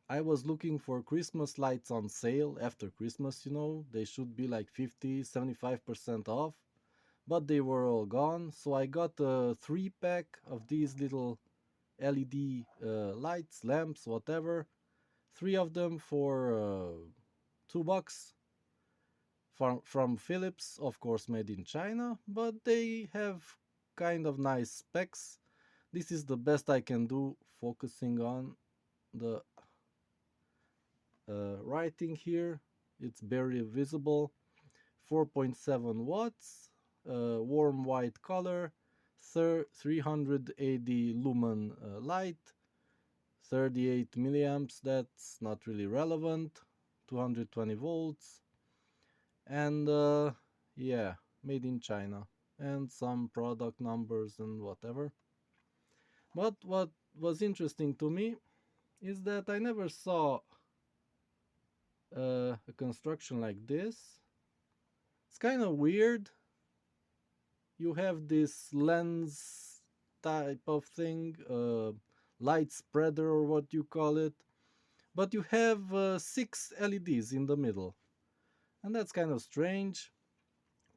I was looking for Christmas lights on sale after Christmas, you know. They should be like 50, 75% off, but they were all gone. So I got a 3 pack of these little LED lights, lamps, whatever. Three of them for $2 from Philips, of course, made in China, but they have kind of nice specs. This is the best I can do, focusing on the writing here. It's barely visible. 4.7 watts, warm white color, 380 lumen light, 38 milliamps. That's not really relevant. 220 volts, and yeah, made in China, and some product numbers and whatever. But what was interesting to me is that I never saw a construction like this. It's kind of weird. You have this lens type of thing, light spreader or what you call it, but you have 6 LEDs in the middle, and that's kind of strange.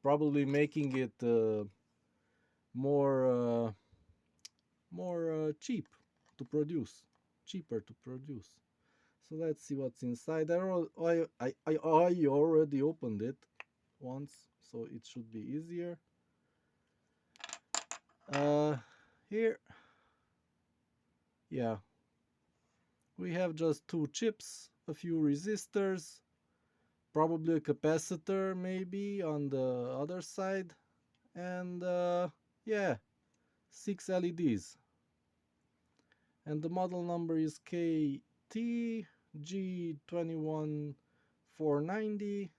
Probably making it more cheap to produce, cheaper to produce. So let's see what's inside. I already opened it once, so it should be easier. Uh, Here, yeah, we have just two chips, a few resistors, probably a capacitor maybe on the other side, and yeah, 6 LEDs. And the model number is KT-G21 490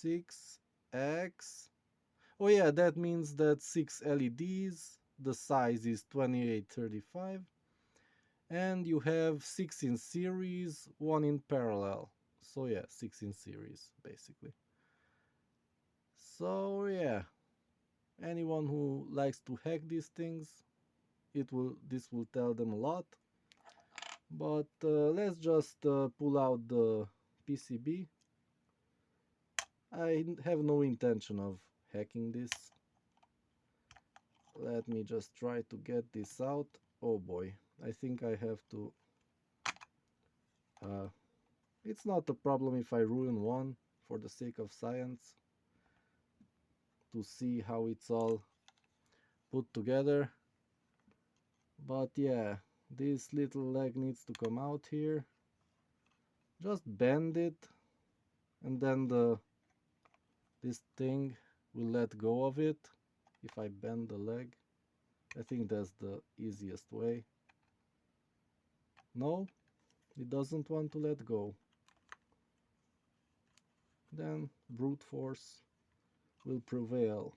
6X. Oh yeah, that means that 6 LEDs, the size is 2835, and you have 6 in series, 1 in parallel. So yeah, 6 in series basically. So yeah, anyone who likes to hack these things, this will tell them a lot. But let's just pull out the PCB. I have no intention of hacking this. Let me just try to get this out. Oh boy, I think I have to. Uh, it's not a problem if I ruin one for the sake of science, to see how it's all put together. But yeah, this little leg needs to come out here. Just bend it, and then this thing will let go of it if I bend the leg. I think that's the easiest way. No, it doesn't want to let go. Then brute force will prevail.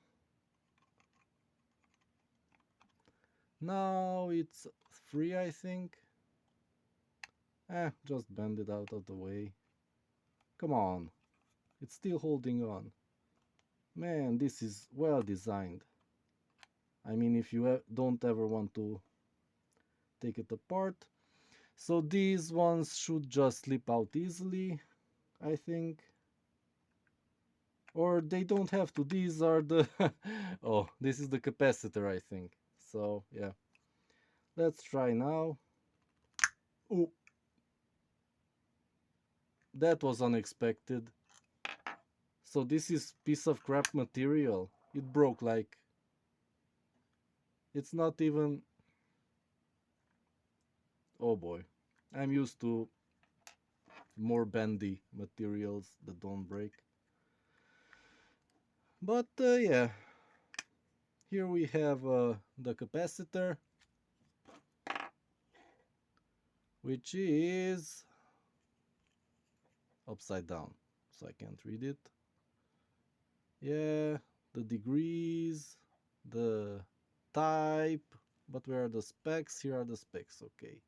Now it's free, I think. Just bend it out of the way. Come on, it's still holding on. Man, this is well designed. I mean, if you don't ever want to take it apart. So these ones should just slip out easily, I think. Or they don't have to. These are the... oh, this is the capacitor, I think. So, yeah. Let's try now. Oh, that was unexpected. So this is piece of crap material. It broke like... It's not even... Oh boy. I'm used to more bendy materials that don't break. But yeah. Here we have the capacitor, which is upside down, so I can't read it. Yeah, the degrees, the type, but where are the specs? Here are the specs, okay.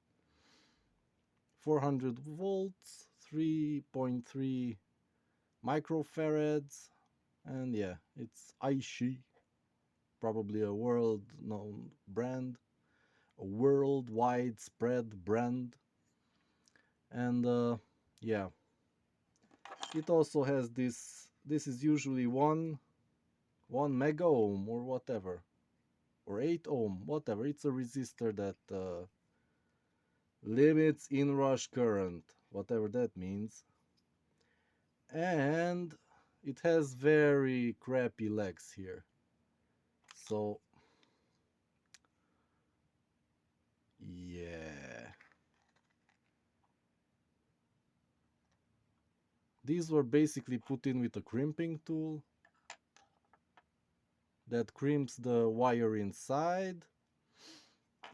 400 volts, 3.3 microfarads, and yeah, it's Aishi, probably a world-known brand, a worldwide spread brand. And yeah, it also has this is usually one mega ohm or whatever, or 8 ohm, whatever. It's a resistor that limits inrush current, whatever that means. And it has very crappy legs here. So yeah, these were basically put in with a crimping tool that crimps the wire inside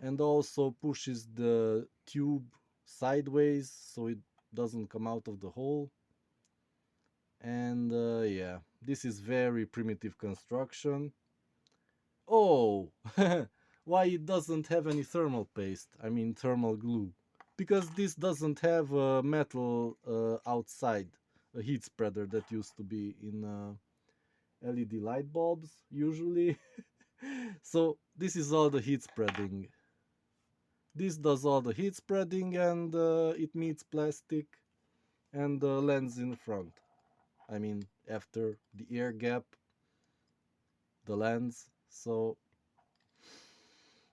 and also pushes the tube sideways so it doesn't come out of the hole. And yeah, this is very primitive construction. Oh, why it doesn't have any thermal paste? I mean thermal glue. Because this doesn't have a metal outside, a heat spreader that used to be in LED light bulbs usually. So this is all the heat spreading. This does all the heat spreading, and it meets plastic and the lens in front. I mean, after the air gap, the lens. So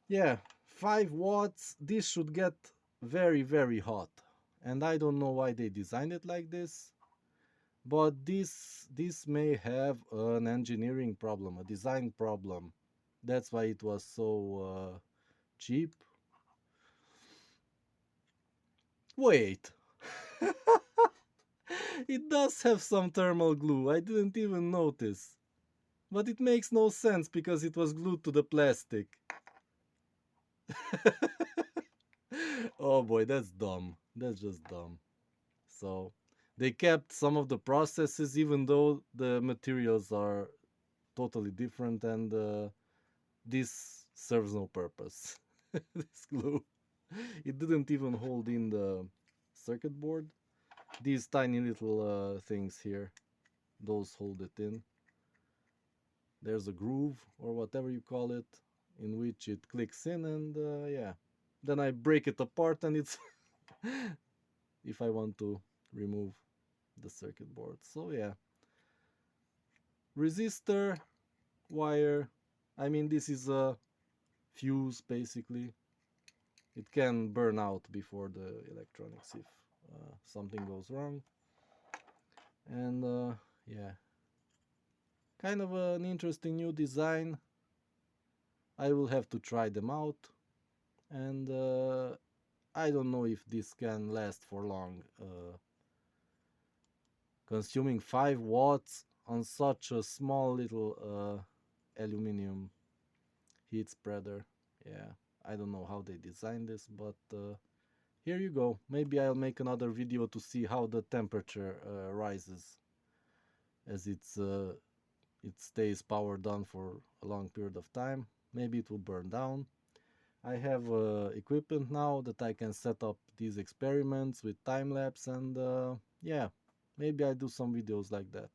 yeah, 5 watts. This should get very, very hot. And I don't know why they designed it like this, but this may have an engineering problem, a design problem. That's why it was so cheap. Wait, it does have some thermal glue. I didn't even notice. But it makes no sense because it was glued to the plastic. Oh boy, that's dumb. That's just dumb. So they kept some of the processes even though the materials are totally different, and this serves no purpose. This glue. It didn't even hold in the circuit board. These tiny little things here, those hold it in. There's a groove or whatever you call it in which it clicks in, and yeah, then I break it apart and it's if I want to remove the circuit board. So yeah, resistor, wire. I mean, this is a fuse basically. It can burn out before the electronics if something goes wrong. And yeah, kind of an interesting new design. I will have to try them out, and I don't know if this can last for long. Consuming 5 watts on such a small little aluminum heat spreader. Yeah, I don't know how they designed this, but here you go. Maybe I'll make another video to see how the temperature rises as it stays powered on for a long period of time. Maybe it will burn down. I have equipment now that I can set up these experiments with time lapse, and yeah, maybe I do some videos like that.